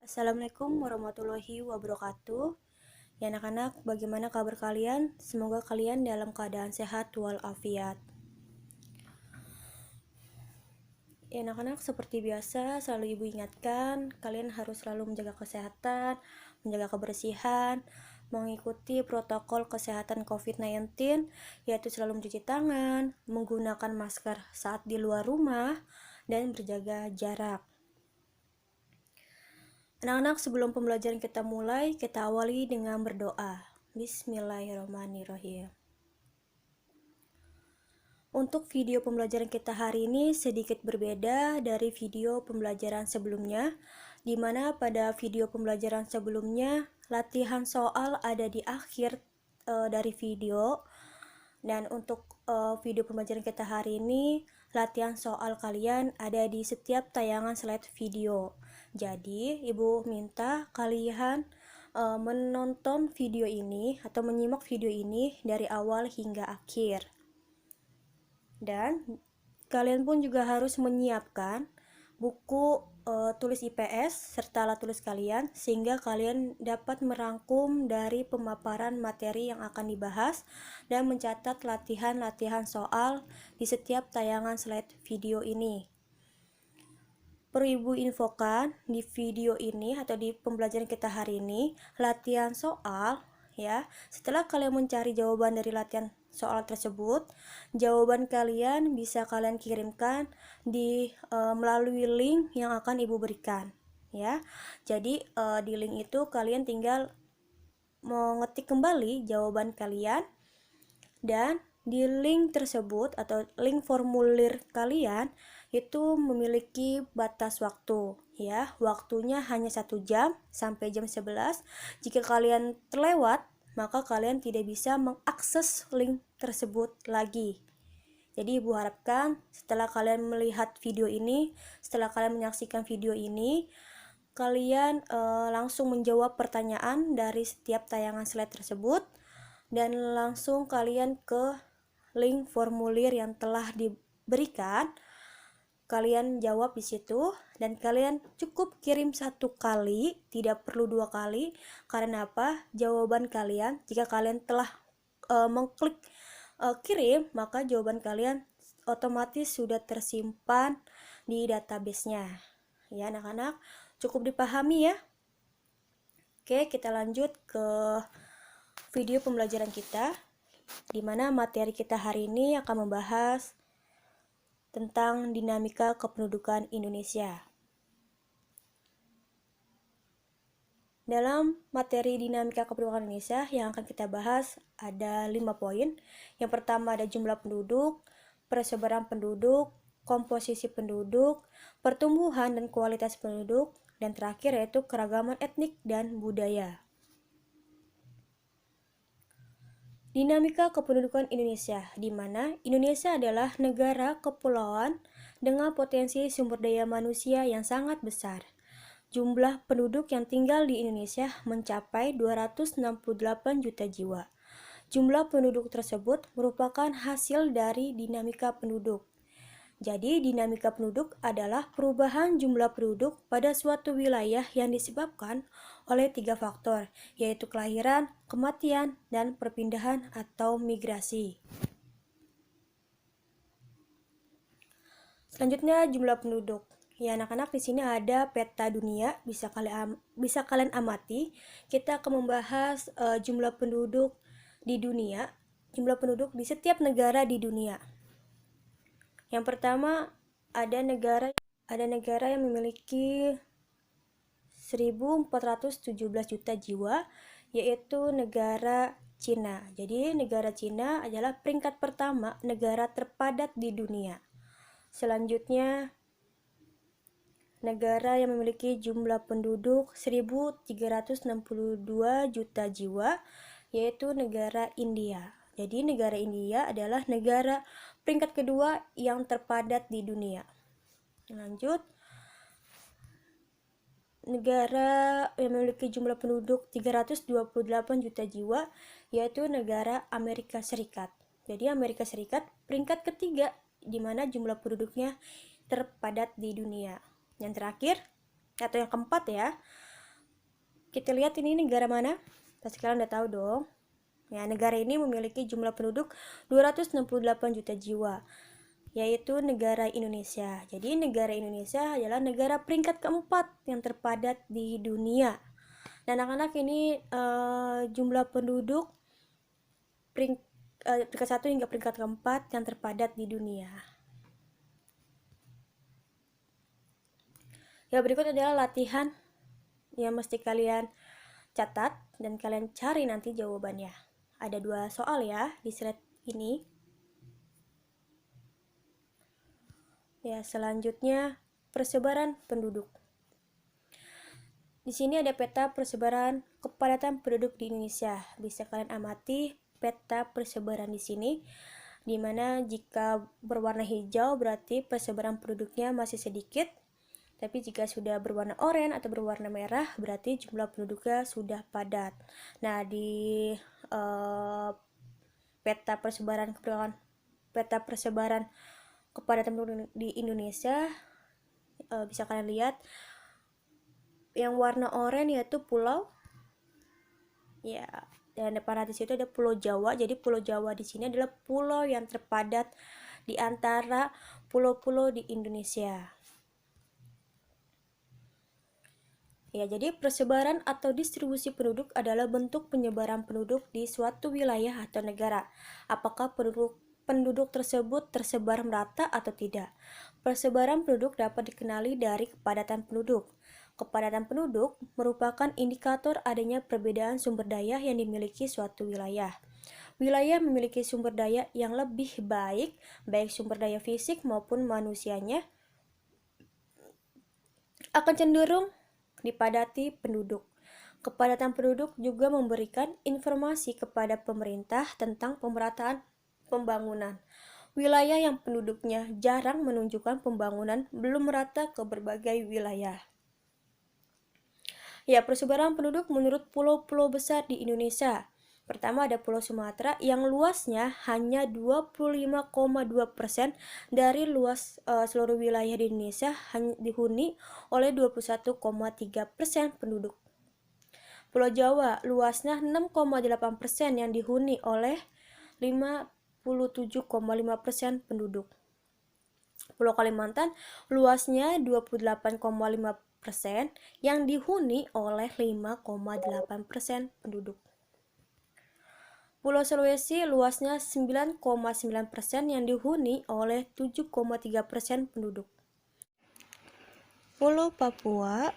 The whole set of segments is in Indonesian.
Assalamualaikum warahmatullahi wabarakatuh. Ya anak-anak, bagaimana kabar kalian? Semoga kalian dalam keadaan sehat walafiat. Ya anak-anak, seperti biasa selalu ibu ingatkan, kalian harus selalu menjaga kesehatan, menjaga kebersihan, mengikuti protokol kesehatan COVID-19, yaitu selalu mencuci tangan, menggunakan masker saat di luar rumah, dan berjaga jarak. Anak-anak, sebelum pembelajaran kita mulai, kita awali dengan berdoa. Bismillahirrahmanirrahim. Untuk video pembelajaran kita hari ini sedikit berbeda dari video pembelajaran sebelumnya, di mana pada video pembelajaran sebelumnya latihan soal ada di akhir dari video, dan untuk video pembelajaran kita hari ini latihan soal kalian ada di setiap tayangan slide video. Jadi ibu minta kalian menonton video ini atau menyimak video ini dari awal hingga akhir. Dan kalian pun juga harus menyiapkan buku tulis IPS serta alat tulis kalian sehingga kalian dapat merangkum dari pemaparan materi yang akan dibahas dan mencatat latihan-latihan soal di setiap tayangan slide video ini. Perlu ibu infokan di video ini atau di pembelajaran kita hari ini, latihan soal ya. Setelah kalian mencari jawaban dari latihan soal tersebut, jawaban kalian bisa kalian kirimkan di melalui link yang akan ibu berikan ya. Jadi di link itu kalian tinggal mengetik kembali jawaban kalian, dan di link tersebut atau link formulir kalian itu memiliki batas waktu ya. Waktunya hanya 1 jam sampai jam 11. Jika kalian terlewat, maka kalian tidak bisa mengakses link tersebut lagi. Jadi ibu harapkan setelah kalian melihat video ini, setelah kalian menyaksikan video ini, kalian langsung menjawab pertanyaan dari setiap tayangan slide tersebut dan langsung kalian ke link formulir yang telah diberikan. Kalian jawab di situ dan kalian cukup kirim 1 kali, tidak perlu 2 kali. Karena apa? Jawaban kalian, jika kalian telah mengklik kirim, maka jawaban kalian otomatis sudah tersimpan di database-nya. Ya anak-anak, cukup dipahami ya. Oke, kita lanjut ke video pembelajaran kita, di mana materi kita hari ini akan membahas tentang dinamika kependudukan Indonesia. Dalam materi dinamika kependudukan Indonesia yang akan kita bahas ada 5 poin. Yang pertama ada jumlah penduduk, persebaran penduduk, komposisi penduduk, pertumbuhan dan kualitas penduduk, dan terakhir yaitu keragaman etnik dan budaya. Dinamika kependudukan Indonesia, di mana Indonesia adalah negara kepulauan dengan potensi sumber daya manusia yang sangat besar. Jumlah penduduk yang tinggal di Indonesia mencapai 268 juta jiwa. Jumlah penduduk tersebut merupakan hasil dari dinamika penduduk. Jadi, dinamika penduduk adalah perubahan jumlah penduduk pada suatu wilayah yang disebabkan oleh 3 faktor, yaitu kelahiran, kematian, dan perpindahan atau migrasi. Selanjutnya, jumlah penduduk. Ya anak-anak, di sini ada peta dunia, bisa kalian amati. Kita akan membahas jumlah penduduk di dunia, jumlah penduduk di setiap negara di dunia. Yang pertama ada negara yang memiliki 1417 juta jiwa, yaitu negara Cina. Jadi negara Cina adalah peringkat pertama negara terpadat di dunia. Selanjutnya negara yang memiliki jumlah penduduk 1362 juta jiwa, yaitu negara India. Jadi negara India adalah negara peringkat kedua yang terpadat di dunia. Lanjut, negara yang memiliki jumlah penduduk 328 juta jiwa, yaitu negara Amerika Serikat. Jadi Amerika Serikat peringkat ketiga di mana jumlah penduduknya terpadat di dunia. Yang terakhir atau yang keempat ya, Kita lihat ini negara mana? Pasti kalian udah tahu dong. Ya, negara ini memiliki jumlah penduduk 268 juta jiwa, yaitu negara Indonesia. Jadi negara Indonesia adalah negara peringkat keempat yang terpadat di dunia. Dan anak-anak ini jumlah penduduk peringkat 1 hingga peringkat keempat yang terpadat di dunia. Ya, berikut adalah latihan yang mesti kalian catat dan kalian cari nanti jawabannya. Ada 2 soal ya di slide ini. Ya, selanjutnya persebaran penduduk. Di sini ada peta persebaran kepadatan penduduk di Indonesia. Bisa kalian amati peta persebaran di sini, di mana jika berwarna hijau berarti persebaran penduduknya masih sedikit. Tapi jika sudah berwarna oranye atau berwarna merah, berarti jumlah penduduknya sudah padat. Nah, di peta persebaran kepadatan penduduk di Indonesia, bisa kalian lihat yang warna oranye yaitu pulau. Ya, dan depan di situ ada Pulau Jawa. Jadi Pulau Jawa di sini adalah pulau yang terpadat di antara pulau-pulau di Indonesia. Ya, jadi persebaran atau distribusi penduduk adalah bentuk penyebaran penduduk di suatu wilayah atau negara. Apakah penduduk tersebut tersebar merata atau tidak? Persebaran penduduk dapat dikenali dari kepadatan penduduk. Kepadatan penduduk merupakan indikator adanya perbedaan sumber daya yang dimiliki suatu wilayah. Wilayah memiliki sumber daya yang lebih baik sumber daya fisik maupun manusianya, akan cenderung dipadati penduduk. Kepadatan penduduk juga memberikan informasi kepada pemerintah tentang pemerataan pembangunan. Wilayah yang penduduknya jarang menunjukkan pembangunan belum merata ke berbagai wilayah. Ya, persebaran penduduk menurut pulau-pulau besar di Indonesia. Pertama ada Pulau Sumatera yang luasnya hanya 25,2% dari luas seluruh wilayah di Indonesia, hanya dihuni oleh 21,3% penduduk. Pulau Jawa luasnya 6,8% yang dihuni oleh 57,5% penduduk. Pulau Kalimantan luasnya 28,5% yang dihuni oleh 5,8% penduduk. Pulau Sulawesi luasnya 9,9% yang dihuni oleh 7,3% penduduk. Pulau Papua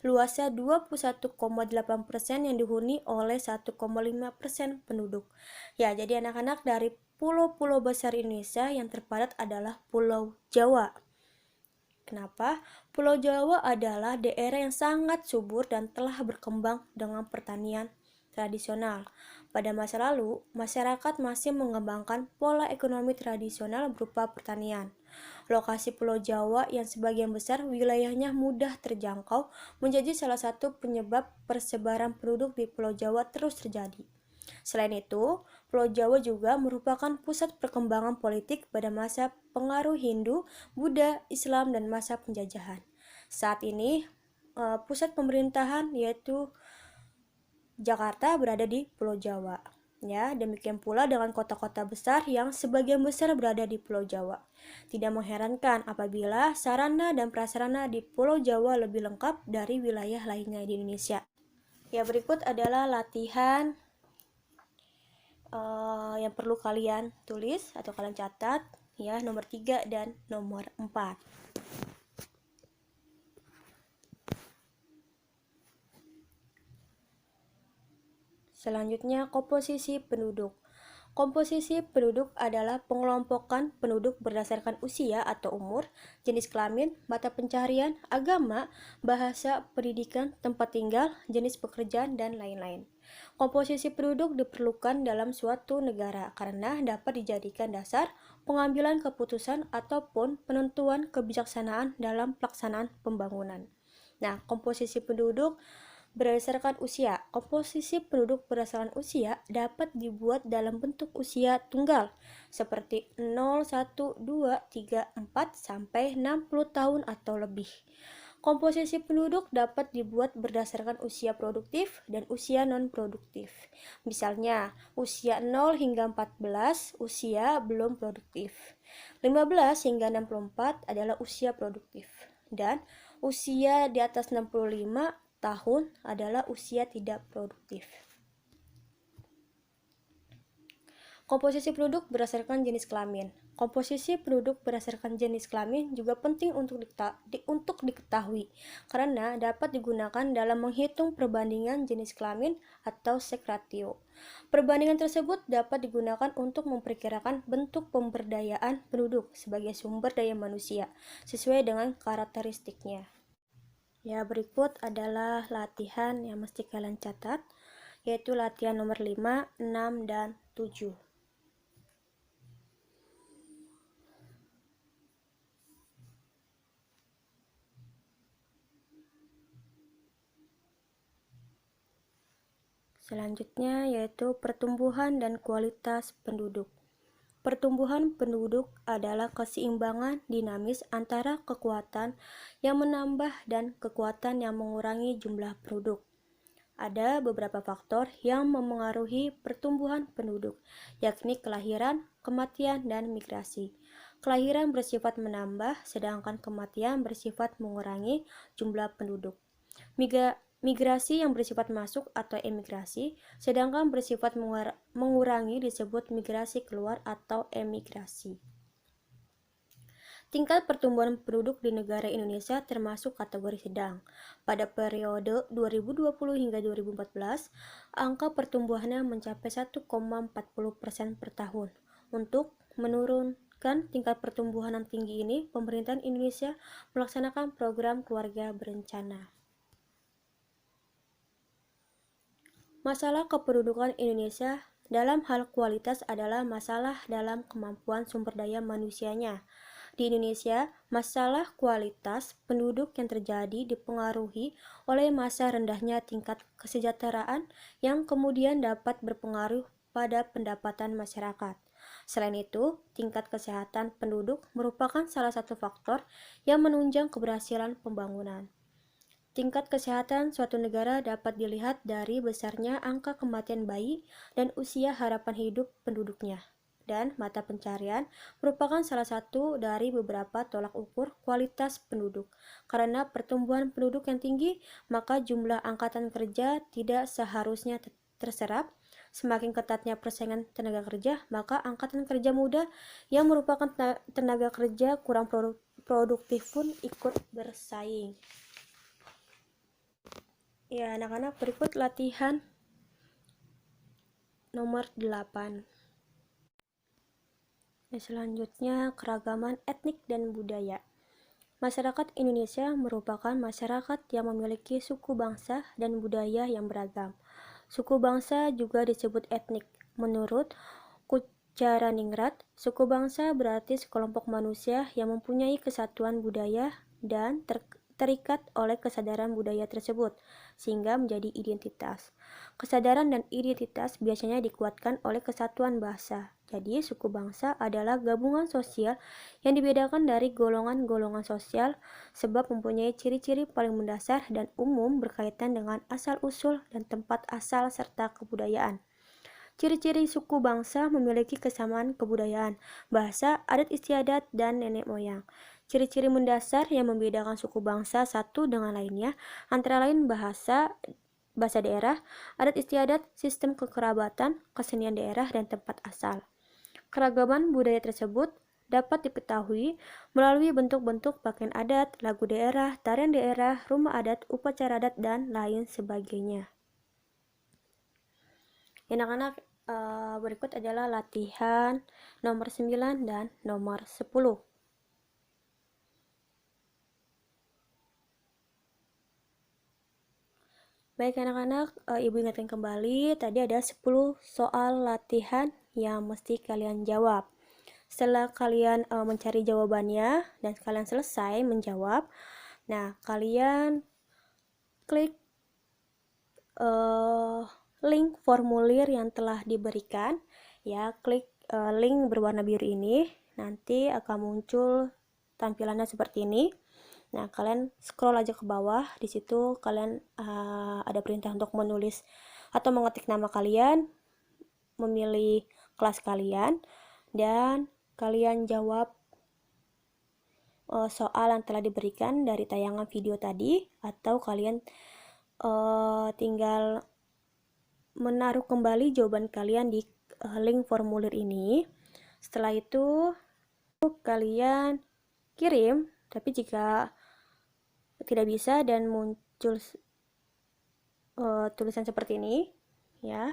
luasnya 21,8% yang dihuni oleh 1,5% penduduk. Ya, jadi anak-anak, dari pulau-pulau besar Indonesia yang terpadat adalah Pulau Jawa. Kenapa? Pulau Jawa adalah daerah yang sangat subur dan telah berkembang dengan pertanian tradisional. Pada masa lalu, masyarakat masih mengembangkan pola ekonomi tradisional berupa pertanian. Lokasi Pulau Jawa yang sebagian besar wilayahnya mudah terjangkau menjadi salah satu penyebab persebaran penduduk di Pulau Jawa terus terjadi. Selain itu, Pulau Jawa juga merupakan pusat perkembangan politik pada masa pengaruh Hindu, Buddha, Islam, dan masa penjajahan. Saat ini, pusat pemerintahan yaitu Jakarta berada di Pulau Jawa. Ya, demikian pula dengan kota-kota besar yang sebagian besar berada di Pulau Jawa. Tidak mengherankan apabila sarana dan prasarana di Pulau Jawa lebih lengkap dari wilayah lainnya di Indonesia. Ya, berikut adalah latihan yang perlu kalian tulis atau kalian catat, ya, nomor 3 dan nomor 4. Selanjutnya, komposisi penduduk. Komposisi penduduk adalah pengelompokan penduduk berdasarkan usia atau umur, jenis kelamin, mata pencaharian, agama, bahasa, pendidikan, tempat tinggal, jenis pekerjaan, dan lain-lain. Komposisi penduduk diperlukan dalam suatu negara karena dapat dijadikan dasar pengambilan keputusan ataupun penentuan kebijaksanaan dalam pelaksanaan pembangunan. Nah, komposisi penduduk berdasarkan usia. Komposisi penduduk berdasarkan usia dapat dibuat dalam bentuk usia tunggal seperti 0, 1, 2, 3, 4 sampai 60 tahun atau lebih. Komposisi penduduk dapat dibuat berdasarkan usia produktif dan usia non-produktif. Misalnya, usia 0 hingga 14 usia belum produktif. 15 hingga 64 adalah usia produktif. Dan usia di atas 65 tahun adalah usia tidak produktif. Komposisi penduduk berdasarkan jenis kelamin. Komposisi penduduk berdasarkan jenis kelamin juga penting untuk diketahui karena dapat digunakan dalam menghitung perbandingan jenis kelamin atau sex ratio. Perbandingan tersebut dapat digunakan untuk memperkirakan bentuk pemberdayaan penduduk sebagai sumber daya manusia sesuai dengan karakteristiknya. Ya, berikut adalah latihan yang mesti kalian catat, yaitu latihan nomor 5, 6, dan 7. Selanjutnya yaitu pertumbuhan dan kualitas penduduk. Pertumbuhan penduduk adalah keseimbangan dinamis antara kekuatan yang menambah dan kekuatan yang mengurangi jumlah penduduk. Ada beberapa faktor yang memengaruhi pertumbuhan penduduk, yakni kelahiran, kematian, dan migrasi. Kelahiran bersifat menambah, sedangkan kematian bersifat mengurangi jumlah penduduk. Migrasi yang bersifat masuk atau emigrasi, sedangkan bersifat mengurangi disebut migrasi keluar atau emigrasi. Tingkat pertumbuhan penduduk di negara Indonesia termasuk kategori sedang. Pada periode 2020 hingga 2014, angka pertumbuhannya mencapai 1,40% per tahun. Untuk menurunkan tingkat pertumbuhan yang tinggi ini, pemerintahan Indonesia melaksanakan program keluarga berencana. Masalah kependudukan Indonesia dalam hal kualitas adalah masalah dalam kemampuan sumber daya manusianya. Di Indonesia, masalah kualitas penduduk yang terjadi dipengaruhi oleh masa rendahnya tingkat kesejahteraan yang kemudian dapat berpengaruh pada pendapatan masyarakat. Selain itu, tingkat kesehatan penduduk merupakan salah satu faktor yang menunjang keberhasilan pembangunan. Tingkat kesehatan suatu negara dapat dilihat dari besarnya angka kematian bayi dan usia harapan hidup penduduknya. Dan mata pencarian merupakan salah satu dari beberapa tolak ukur kualitas penduduk. Karena pertumbuhan penduduk yang tinggi, maka jumlah angkatan kerja tidak seharusnya terserap. Semakin ketatnya persaingan tenaga kerja, maka angkatan kerja muda yang merupakan tenaga kerja kurang produktif pun ikut bersaing. Ya, anak-anak, berikut latihan nomor 8. Selanjutnya, keragaman etnik dan budaya. Masyarakat Indonesia merupakan masyarakat yang memiliki suku bangsa dan budaya yang beragam. Suku bangsa juga disebut etnik. Menurut Kucaraningrat, suku bangsa berarti sekelompok manusia yang mempunyai kesatuan budaya dan terikat oleh kesadaran budaya tersebut, sehingga menjadi identitas. Kesadaran dan identitas biasanya dikuatkan oleh kesatuan bahasa. Jadi, suku bangsa adalah gabungan sosial yang dibedakan dari golongan-golongan sosial sebab mempunyai ciri-ciri paling mendasar dan umum berkaitan dengan asal-usul dan tempat asal serta kebudayaan. Ciri-ciri suku bangsa memiliki kesamaan kebudayaan, bahasa, adat istiadat, dan nenek moyang. Ciri-ciri mendasar yang membedakan suku bangsa satu dengan lainnya antara lain bahasa daerah, adat istiadat, sistem kekerabatan, kesenian daerah, dan tempat asal. Keragaman budaya tersebut dapat diketahui melalui bentuk-bentuk pakaian adat, lagu daerah, tarian daerah, rumah adat, upacara adat, dan lain sebagainya. Anak-anak, berikut adalah latihan nomor 9 dan nomor 10. Baik anak-anak, Ibu ingatkan kembali, tadi ada 10 soal latihan yang mesti kalian jawab. Setelah kalian mencari jawabannya dan kalian selesai menjawab, nah kalian klik link formulir yang telah diberikan, ya, klik link berwarna biru ini, nanti akan muncul tampilannya seperti ini. Nah, kalian scroll aja ke bawah. Di situ kalian ada perintah untuk menulis atau mengetik nama kalian, memilih kelas kalian, dan kalian jawab soal yang telah diberikan dari tayangan video tadi, atau kalian tinggal menaruh kembali jawaban kalian di link formulir ini. Setelah itu kalian kirim, tapi jika tidak bisa dan muncul tulisan seperti ini, ya,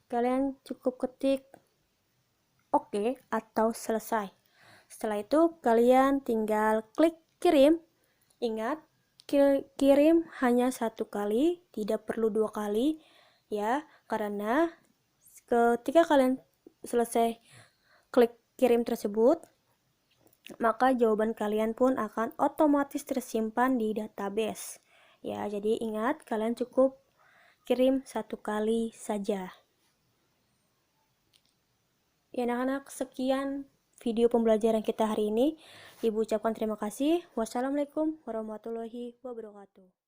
kalian cukup ketik oke atau selesai. Setelah itu kalian tinggal klik kirim. Ingat, kirim hanya 1 kali, tidak perlu 2 kali, ya, karena ketika kalian selesai klik kirim tersebut, maka jawaban kalian pun akan otomatis tersimpan di database. Ya, jadi ingat, kalian cukup kirim 1 kali saja. Ya, anak-anak, sekian video pembelajaran kita hari ini. Ibu ucapkan terima kasih. Wassalamualaikum warahmatullahi wabarakatuh.